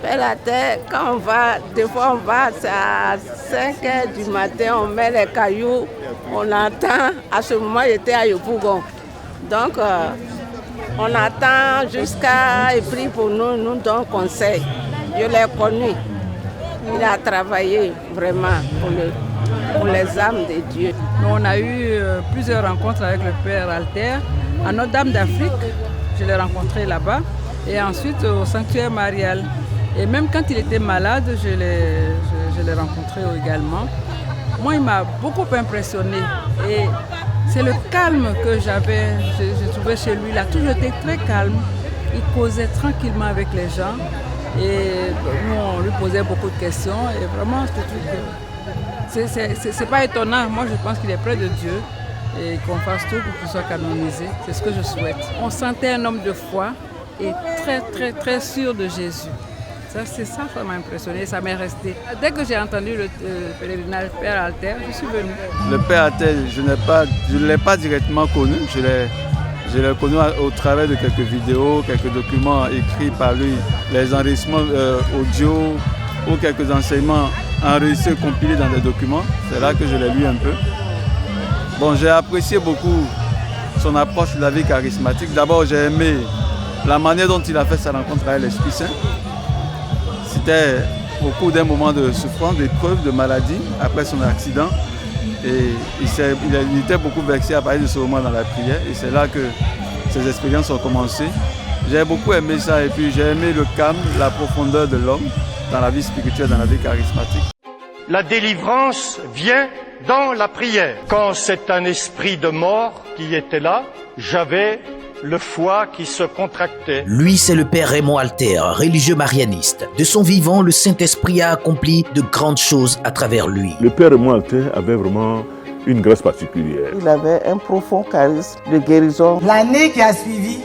Père la terre, quand on va, des fois on va, c'est à 5 heures du matin, on met les cailloux, on attend. À ce moment, j'étais à Yopougon. Donc, on attend jusqu'à il prie pour nous, nous donne conseil. Je l'ai connu. Il a travaillé vraiment pour les âmes de Dieu. On a eu plusieurs rencontres avec le Père Alter à Notre-Dame d'Afrique. Je l'ai rencontré là-bas. Et ensuite au sanctuaire marial. Et même quand il était malade, je l'ai rencontré également. Moi, il m'a beaucoup impressionné. Et c'est le calme que j'ai trouvé chez lui. Il a toujours été très calme. Il causait tranquillement avec les gens. Et nous, on lui posait beaucoup de questions. Et vraiment, c'est pas étonnant. Moi, je pense qu'il est près de Dieu. Et qu'on fasse tout pour qu'il soit canonisé. C'est ce que je souhaite. On sentait un homme de foi et très, très, très sûr de Jésus. Ça m'a impressionné, ça m'est resté. Dès que j'ai entendu le pèlerinage Père Alter, je suis venue. Le Père Alter, je ne l'ai pas directement connu. Je l'ai connu au travers de quelques vidéos, quelques documents écrits par lui, les enregistrements audio ou quelques enseignements enregistrés, compilés dans des documents. C'est là que je l'ai lu un peu. Bon, j'ai apprécié beaucoup son approche de la vie charismatique. D'abord, j'ai aimé la manière dont il a fait sa rencontre avec l'Esprit Saint. C'était au cours d'un moment de souffrance, d'épreuve, de maladie, après son accident. Et il était beaucoup vexé à parler de ce moment dans la prière. Et c'est là que ses expériences ont commencé. J'ai beaucoup aimé ça et puis j'ai aimé le calme, la profondeur de l'homme dans la vie spirituelle, dans la vie charismatique. La délivrance vient dans la prière. Quand c'est un esprit de mort qui était là, j'avais le foie qui se contractait. Lui, c'est le Père Raymond Alter, religieux marianiste. De son vivant, le Saint-Esprit a accompli de grandes choses à travers lui. Le Père Raymond Alter avait vraiment une grâce particulière. Il avait un profond charisme de guérison. L'année qui a suivi,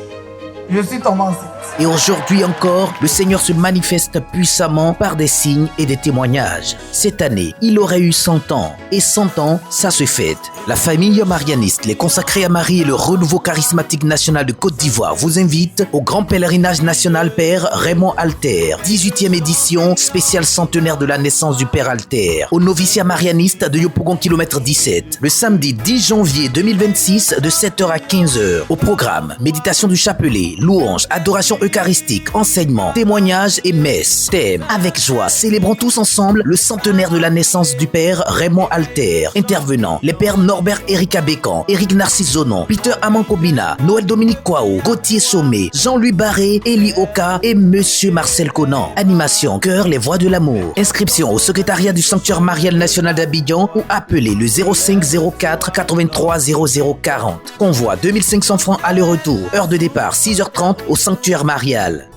je suis tombé enceinte. Et aujourd'hui encore, le Seigneur se manifeste puissamment par des signes et des témoignages. Cette année, il aurait eu 100 ans. Et 100 ans, ça se fête. La famille marianiste, les consacrés à Marie et le renouveau charismatique national de Côte d'Ivoire vous invite au grand pèlerinage national Père Raymond Alter. 18e édition, spéciale centenaire de la naissance du Père Alter. Au noviciat marianiste de Yopougon km 17. Le samedi 10 janvier 2026 de 7h à 15h. Au programme, méditation du chapelet, louange, adoration eucharistique, enseignement, témoignages et messe. Thème, avec joie, célébrons tous ensemble le centenaire de la naissance du Père Raymond Alter. Intervenants, les pères Norbert Erika Bécan, Éric Narcisse Zonon, Peter Amankobina, Noël Dominique Kwao, Gauthier Sommet, Jean-Louis Barré, Elie Oka et Monsieur Marcel Conan. Animation, Cœur, les voix de l'amour. Inscription au secrétariat du Sanctuaire marial national d'Abidjan ou appelez le 05 04 83 00 40. Convoi 2500 francs aller-retour. Heure de départ 6h30 au Sanctuaire marial.